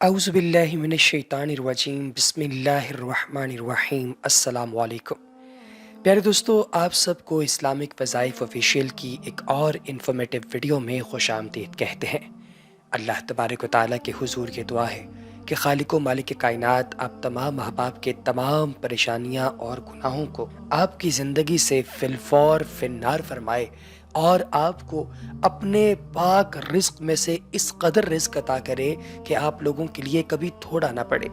अऊज़ु बिल्लाहि मिनश्शैतानिर्रजीम बिस्मिल्लाहिर्रहमानिर्रहीम अस्सलामु अलैकुम। प्यारे दोस्तों, आप सबको इस्लामिक वज़ाइफ ऑफिशियल की एक और इन्फॉर्मेटिव वीडियो में खुशामदीद कहते हैं। अल्लाह तबारक व तआला के हुजूर ये दुआ है कि खालिक व मालिक कायनात आप तमाम अहबाब के तमाम परेशानियाँ और गुनाहों को आपकी ज़िंदगी से फिलफौर फिन्नार फरमाए और आपको अपने पाक रिज़्क़ में से इस कदर रिज़्क़ अता करे कि आप लोगों के लिए कभी थोड़ा ना पड़े।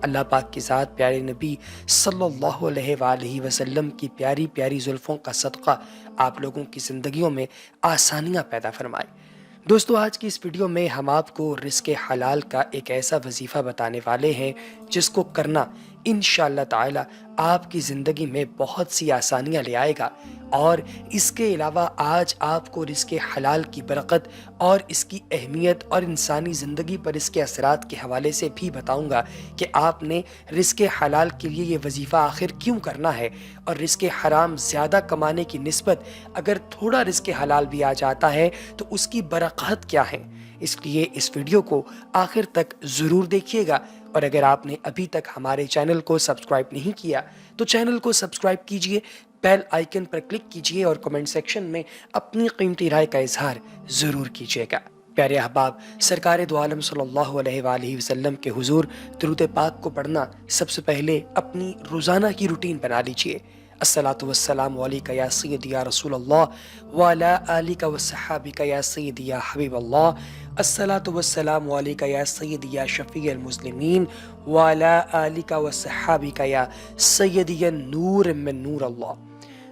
अल्लाह पाक की ज़ात प्यारे नबी सल्लल्लाहु अलैहि वसल्लम की प्यारी प्यारी जुल्फ़ों का सदक़ा आप लोगों की ज़िंदगियों में आसानियाँ पैदा फरमाए। दोस्तों, आज की इस वीडियो में हम आपको रिज़्क़ हलाल का एक ऐसा वजीफ़ा बताने वाले हैं जिसको करना इंशाअल्लाह ताला आपकी ज़िंदगी में बहुत सी आसानियाँ ले आएगा। और इसके अलावा आज आपको रिज़्क़ हलाल की बरकत और इसकी अहमियत और इंसानी ज़िंदगी पर इसके असरात के हवाले से भी बताऊंगा कि आपने रिज़्क़ हलाल के लिए ये वजीफ़ा आखिर क्यों करना है, और रिज़्क़ हराम ज़्यादा कमाने की निस्बत अगर थोड़ा रिज़्क़ हलाल भी आ जाता है तो उसकी बरकत क्या है। इसलिए इस वीडियो को आखिर तक ज़रूर देखिएगा, और अगर आपने अभी तक हमारे चैनल को सब्सक्राइब नहीं किया तो चैनल को सब्सक्राइब कीजिए, बेल आइकन पर क्लिक कीजिए और कमेंट सेक्शन में अपनी कीमती राय का इजहार ज़रूर कीजिएगा। प्यारे अहबाब, सरकार दो आलम सल्लल्लाहु अलैहि वसल्लम के हुजूर दुरूद पाक को पढ़ना सबसे पहले अपनी रोज़ाना की रूटीन बना लीजिए। अस्सलातु वस्सलामु अलैका या सय्यदी या रसूल अल्लाह व अला आलिका व सहाबिका या सय्यदी या हबीब अल्लाह, अस्सलातु वस्सलामु अलैका या सय्यदी या शफ़ीअल मुस्लिमीन व अला आलिका व सहाबिका या सय्यदी नूर मिन नूर अल्लाह।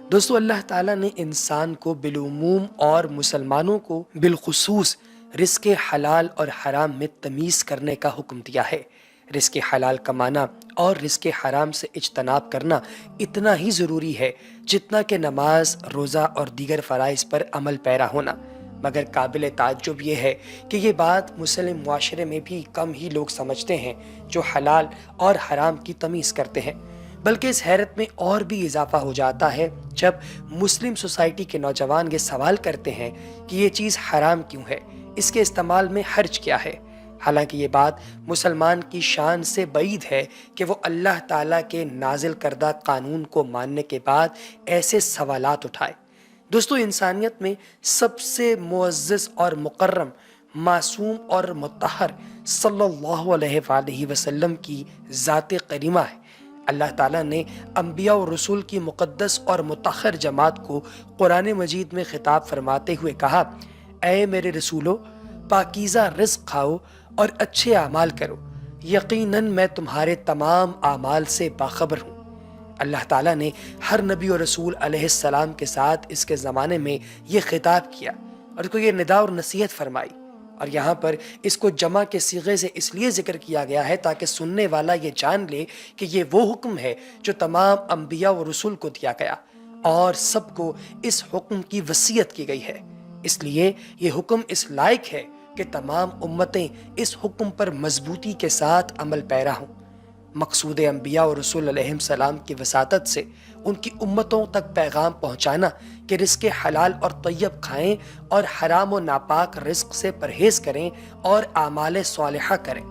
दोस्तों, अल्लाह ताला ने इंसान को बिलुमूम और मुसलमानों को बिलखुसूस रिज़्क़ हलाल और हराम में तमीज़ करने का हुक्म दिया है। रिज़्क़ हलाल कमाना और रिज़्क़ हराम से इज्तनाब करना इतना ही ज़रूरी है जितना कि नमाज, रोज़ा और दीगर फ़राइज़ पर अमल पैरा होना। मगर काबिल ताज्जुब ये है कि ये बात मुस्लिम मुआशरे में भी कम ही लोग समझते हैं जो हलाल और हराम की तमीज़ करते हैं। बल्कि इस हैरत में और भी इजाफा हो जाता है जब मुस्लिम सोसाइटी के नौजवान ये सवाल करते हैं कि ये चीज़ हराम क्यों है, इसके इस्तेमाल में हर्ज क्या है। हालांकि ये बात मुसलमान की शान से बईद है कि वो अल्लाह ताला के नाजिल करदा कानून को मानने के बाद ऐसे सवालात उठाए। दोस्तों, इंसानियत में सबसे मुअज़्ज़ज़ और मुकर्रम, मासूम और मुत्तहर सल्लल्लाहु अलैहि वसल्लम की ज़ात करीमा है। अल्लाह ताला ने अंबिया और रसूल की मुक़द्दस और मुतहर जमात को कुरान मजीद में खिताब फरमाते हुए कहा, ऐ मेरे रसूलो, पाकीज़ा रिज़्क़ खाओ और अच्छे आमाल करो, यकीनन मैं तुम्हारे तमाम आमाल से बाखबर हूँ। अल्लाह ताला ने हर नबी और रसूल अलैहिस्सलाम के साथ इसके ज़माने में ये खिताब किया और इसको ये निदा और नसीहत फरमाई। और यहाँ पर इसको जमा के सीगे से इसलिए जिक्र किया गया है ताकि सुनने वाला ये जान ले कि ये वो हुक्म है जो तमाम अंबिया व रसूल को दिया गया और सबको इस हुक्म की वसीयत की गई है। इसलिए ये हुक्म इस लायक है कि तमाम उम्मतें इस हुक्म पर मजबूती के साथ अमल पैरा हों। मकसूद अंबिया और रसूल अलैहिस्सलाम की वसातत से उनकी उम्मतों तक पैगाम पहुँचाना कि रिज़्क़ हलाल और तय्यब खाएं और हराम व नापाक रिज़्क़ से परहेज़ करें और आमाल सालिहा करें।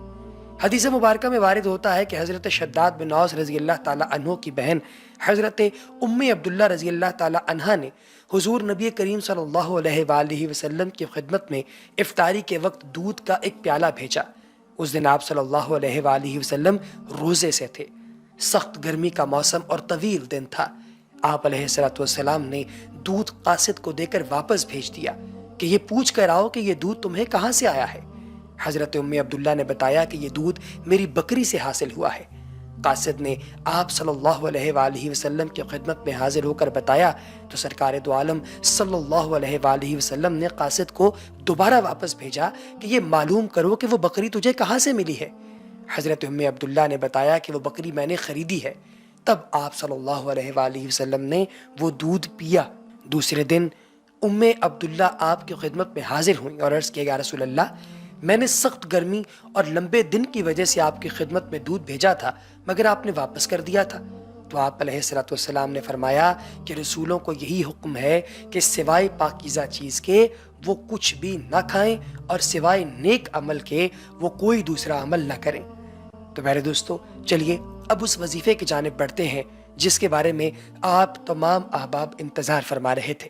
हदीस मुबारक में वारिद होता है कि हज़रत शद्दाद बिन औस रज़ी अल्लाह ताला अन्हो की बहन हज़रत उम्मे अब्दुल्ला रज़ी अल्लाह ताला अन्हा ने हुज़ूर नबी करीम सल्लल्लाहु अलैहि वसल्लम की खिदमत में इफ्तारी के वक्त दूध का एक प्याला भेजा। उस दिन आप सल्लल्लाहु अलैहि वसल्लम रोज़े से थे। सख्त गर्मी का मौसम और तवील दिन था। आप अलैहिस्सलाम ने दूध कासिद को देकर वापस भेज दिया कि ये पूछ कर आओ कि ये दूध तुम्हें कहाँ से आया है। हज़रत उम्मे अब्दुल्ला ने बताया कि ये दूध मेरी बकरी से हासिल हुआ है। कासिद ने आप सल्लल्लाहु अलैहि वसल्लम की खिदमत में हाजिर होकर बताया तो सरकार दो आलम सल्लल्लाहु अलैहि वसल्लम ने कासिद को दोबारा वापस भेजा कि ये मालूम करो कि वो बकरी तुझे कहाँ से मिली है। हज़रत उम्मे अब्दुल्ला ने बताया कि वो बकरी मैंने ख़रीदी है। तब आप सल्लल्लाहु अलैहि वसल्लम ने वो दूध पिया। दूसरे दिन उम्मे अब्दुल्ला आपकी खिदमत में हाजिर हुई और अर्ज़ किया, या रसूल अल्लाह, मैंने सख्त गर्मी और लंबे दिन की वजह से आपकी खिदमत में दूध भेजा था मगर आपने वापस कर दिया था। तो आप अलैहिस्सलाम ने फरमाया कि रसूलों को यही हुक्म है कि सिवाय पाकीज़ा चीज़ के وہ کچھ بھی نہ کھائیں اور سوائے نیک عمل کے وہ کوئی دوسرا عمل نہ کریں۔ تو میرے دوستو چلیے اب اس وظیفے کی جانب بڑھتے ہیں جس کے بارے میں آپ تمام احباب انتظار فرما رہے تھے۔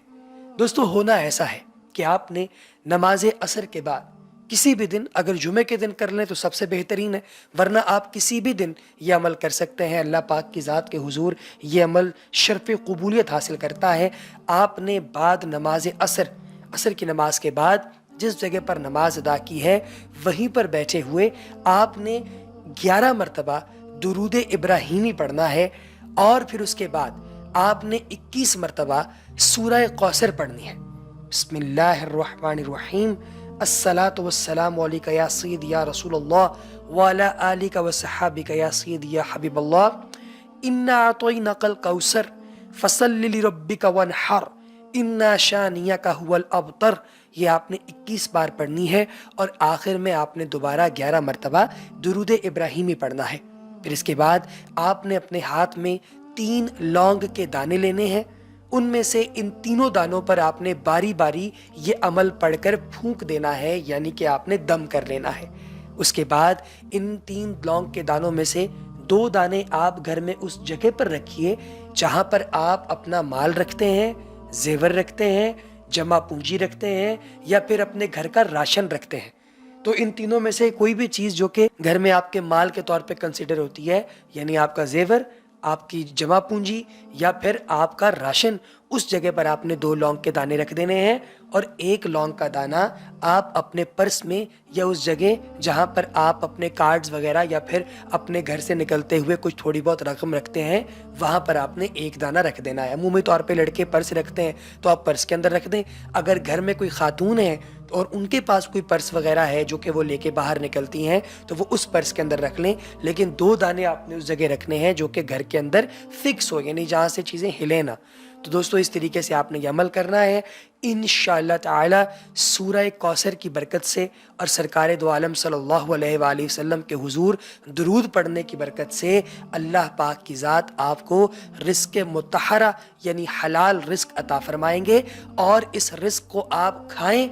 دوستو ہونا ایسا ہے کہ آپ نے نماز عصر کے بعد کسی بھی دن، اگر جمعے کے دن کر لیں تو سب سے بہترین ہے، ورنہ آپ کسی بھی دن یہ عمل کر سکتے ہیں۔ اللہ پاک کی ذات کے حضور یہ عمل شرف قبولیت حاصل کرتا ہے۔ آپ نے بعد نماز عصر کی نماز کے بعد جس جگہ پر نماز ادا کی ہے وہیں پر بیٹھے ہوئے آپ نے 11 مرتبہ درود ابراہیمی پڑھنا ہے، اور پھر اس کے بعد آپ نے 21 مرتبہ سورہ کوثر پڑھنی ہے۔ بسم اللہ الرحمن الرحیم، الصلاۃ والسلام علیک یا سید یا رسول اللہ وعلی آلک وصحابک یا سید یا حبیب اللہ، انا اعطیناک الکوثر فصل لربک وانحر انا شانیک هو الابتر۔ یہ آپ نے 21 بار پڑھنی ہے، اور آخر میں آپ نے دوبارہ 11 مرتبہ درود ابراہیمی پڑھنا ہے۔ پھر اس کے بعد آپ نے اپنے ہاتھ میں 3 لونگ کے دانے لینے ہیں، ان میں سے ان تینوں دانوں پر آپ نے باری باری یہ عمل پڑھ کر پھونک دینا ہے، یعنی کہ آپ نے دم کر لینا ہے۔ اس کے بعد ان 3 لونگ کے دانوں میں سے 2 دانے آپ گھر میں اس جگہ پر رکھیے جہاں پر آپ اپنا مال رکھتے ہیں، زیور رکھتے ہیں، جمع پونجی رکھتے ہیں، یا پھر اپنے گھر کا راشن رکھتے ہیں۔ تو ان تینوں میں سے کوئی بھی چیز جو کہ گھر میں آپ کے مال کے طور پہ کنسیڈر ہوتی ہے، یعنی آپ کا زیور، آپ کی جمع پونجی یا پھر آپ کا راشن، اس جگہ پر آپ نے 2 لونگ کے دانے رکھ دینے ہیں، اور 1 لونگ کا دانہ آپ اپنے پرس میں یا اس جگہ جہاں پر آپ اپنے کارڈز وغیرہ یا پھر اپنے گھر سے نکلتے ہوئے کچھ تھوڑی بہت رقم رکھتے ہیں وہاں پر آپ نے 1 دانہ رکھ دینا ہے۔ عمومی طور پہ لڑکے پرس رکھتے ہیں تو آپ پرس کے اندر رکھ دیں، اگر گھر میں کوئی خاتون ہے اور ان کے پاس کوئی پرس وغیرہ ہے جو کہ وہ لے کے باہر نکلتی ہیں تو وہ اس پرس کے اندر رکھ لیں، لیکن 2 دانے آپ نے اس جگہ رکھنے ہیں جو کہ گھر کے اندر فکس ہو، یعنی جہاں سے چیزیں ہلیں نہ۔ تو دوستو اس طریقے سے آپ نے یہ عمل کرنا ہے۔ انشاءاللہ تعالی سورہ کوثر کی برکت سے اور سرکار دو عالم صلی اللہ علیہ وآلہ وسلم کے حضور درود پڑھنے کی برکت سے اللہ پاک کی ذات آپ کو رزق مطہرہ یعنی حلال رزق عطا فرمائیں گے، اور اس رزق کو آپ کھائیں۔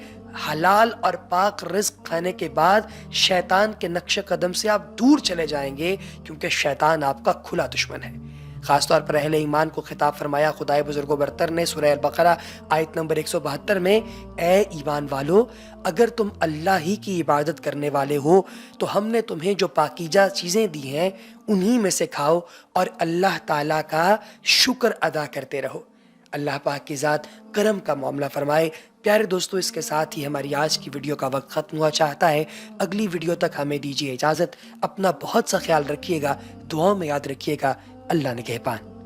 حلال اور پاک رزق کھانے کے بعد شیطان کے نقش قدم سے آپ دور چلے جائیں گے، کیونکہ شیطان آپ کا کھلا دشمن ہے۔ خاص طور پر اہل ایمان کو خطاب فرمایا خدائے بزرگ و برتر نے سورہ البقرہ آیت نمبر 172 میں، اے ایمان والو، اگر تم اللہ ہی کی عبادت کرنے والے ہو تو ہم نے تمہیں جو پاکیزہ چیزیں دی ہیں انہی میں سے کھاؤ اور اللہ تعالیٰ کا شکر ادا کرتے رہو۔ اللہ پاک کی ذات کرم کا معاملہ فرمائے۔ پیارے دوستو، اس کے ساتھ ہی ہماری آج کی ویڈیو کا وقت ختم ہوا چاہتا ہے۔ اگلی ویڈیو تک ہمیں دیجیے اجازت۔ اپنا بہت سا خیال رکھیے گا، دعاؤں میں یاد رکھیے گا۔ اللہ نگہبان۔